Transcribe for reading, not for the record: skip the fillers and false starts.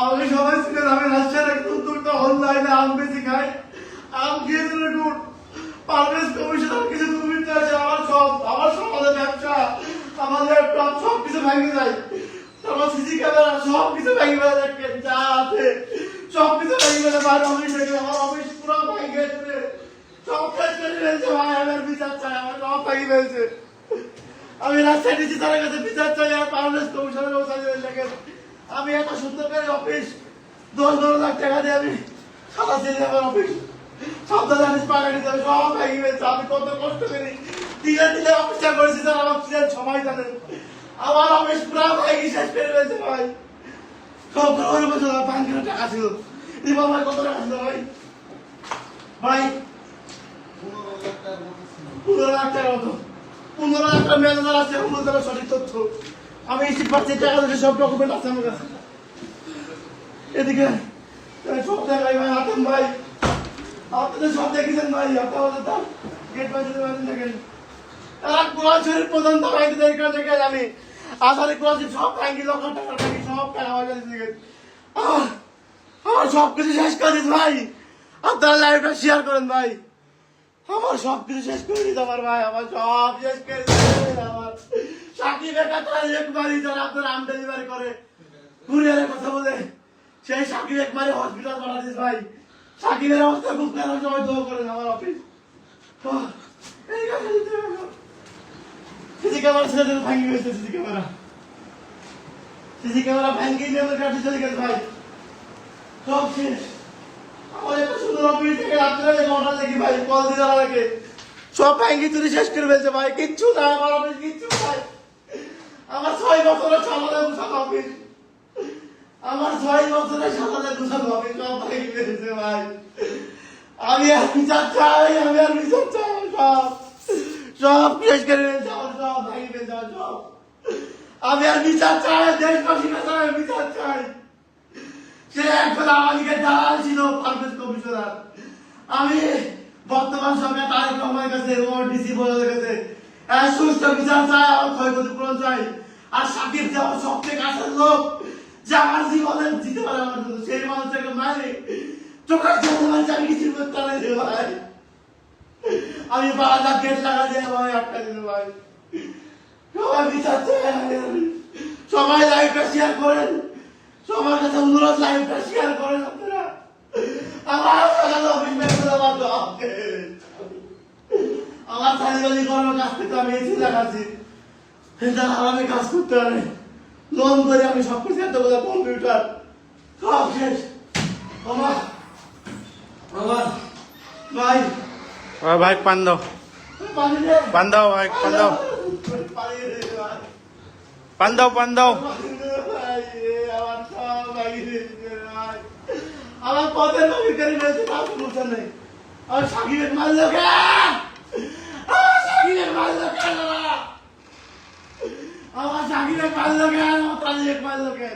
আমাকে সবাই ছিলেন আমি রাজশাহীর একদম দুটো অনলাইনে আম বেশি খাই আম খেয়ে দিল গুড় পারভেজ কমিশনার কিছু দুর্বৃত্ত আছে আমার সমাজের ব্যবসা আমার ল্যাপটপ সব কিছু ভেঙে যায় আমার সিসি ক্যামেরা সব কিছু ভেঙে ফেলে দেখেন যা আছে সব কিছু ভেঙে ফেলে বাইরে অফিস থেকে আমার অফিস পুরো ভেঙে গেছে সব শেষ করে ফেলছে ভাই আমার বিচার চাই আমার সব ভেঙে ফেলছে আমি রাজশাহী ডিসি স্যারের কাছে বিচার চাই আর পারভেজ কমিশনের দেখেন আমি এত সুন্দর করে অফিস 10-12 লাখ টাকা দিয়ে আমি সাতাশে আমার অফিস সাবধান জানিস পাকা নিতে হবে সব ভেঙে ফেলছে আমি কত কষ্ট করি দিলে অফিসটা করেছি স্যার আমার ছিলেন সময় জানেন আমার অফিস পুরো ভেঙে শেষ করে ফেলছে ভাই সব করে বছর 5 কিলো টাকা ছিল রিপন ভাই কত টাকা ছিল ভাই ভাই 15 লাখ টাকার মতো 15 লাখ টাকা ম্যানেজার আছে আমাদের সঠিক তথ্য আমি ইস্টিট পাচ্ছি টাকা দিতে সব ডকুমেন্ট আছে আমার কাছে এদিকে সব জায়গায় ভাই হাতেম ভাই আপনাদের সব দেখেছেন ভাই আপনাদের তার গেট বাজে দেখেন তারা কোরআন শরীফ পর্যন্ত ভাই দেখে আমি আসারে কোরআন শরীফ সব ভাঙ্গি লক্ষ টাকার ভাঙ্গি সব টাকা হয়ে গেছে আমার সব কিছু শেষ করে দিস ভাই আপনারা লাইভটা শেয়ার করেন ভাই আমার সব কিছু শেষ করে দিস আমার ভাই আমার সব শেষ করে দিস আমার সাকিবের কথা একবারই যারা আপনার আম ডেলিভারি করে কুরিয়ারের কথা বলে সেই সাকিব একবারে হসপিটাল পাঠা দিস ভাই সাকিবের অবস্থা খুব খারাপ সবাই দোয়া করেন আমার অফিস সিসি ক্যামেরা ছেড়ে ভাঙি গেছে সিসি ক্যামেরা ভাঙি নিয়ে আমার কাছে চলে গেছে ভাই সব শেষ আমার এত সুন্দর অফিস থেকে রাত্রে 9টা দেখি ভাই কল দিয়ে যারা লাগে সব ভাঙি চুরি শেষ করে ফেলছে ভাই কিচ্ছু না আমার অফিস কিচ্ছু ভাই আমার 6 বছরের সালাদে গুছানো অফিস আমার 6 বছরের সালাদে গুছানো অফিস সব ভাঙি ফেলছে ভাই আমি আর বিচার চাই সব সব শেষ করে ফেলছে আমার সব ভাঙি ফেলছে সব আমি আর বিচার চাই দেশবাসীর কাছে বিচার চাই সে একজন আমাকে দালাল ছিল পারভেজ কমিশনার আমি বর্তমান সরকার তারেক রহমানের কাছে ডিসি বলার কাছে সুষ্ঠু বিচার চাই আমার ক্ষয়ক্ষতি পূরণ চাই আর সাকিব যে আমার সবচেয়ে কাছের লোক যে আমার জীবনে দিতে পারে আমার জন্য সেই মানুষটাকে মারে চোখের জন্য আমি কিছু করতে পারি ভাই আমি 12,000 গেট লাগা দিয়ে ভাই আটকা দিল ভাই সবাই বিচার চাই সবাই লাইভটা শেয়ার করেন সবার কাছে অনুরোধ লাইভটা শেয়ার করেন আপনারা আমার সারিবালি করার কাছ থেকে আমি এসে দেখাচ্ছি আমি কাজ করতে পারি লোন করে আমি সব কিছু এত বলে কম্পিউটার সব শেষ আমার ভাই ভাই পান দাও পান দাও ভাই পান দাও পান দাও পান দাও আমার পথের অধিকারী রয়েছে তার সমস্যা নেই আমার সাকিবের মারল কে আমার সাকিবের মারল কে আমার সাকিবের মারল কে আমার তালিক মারল কে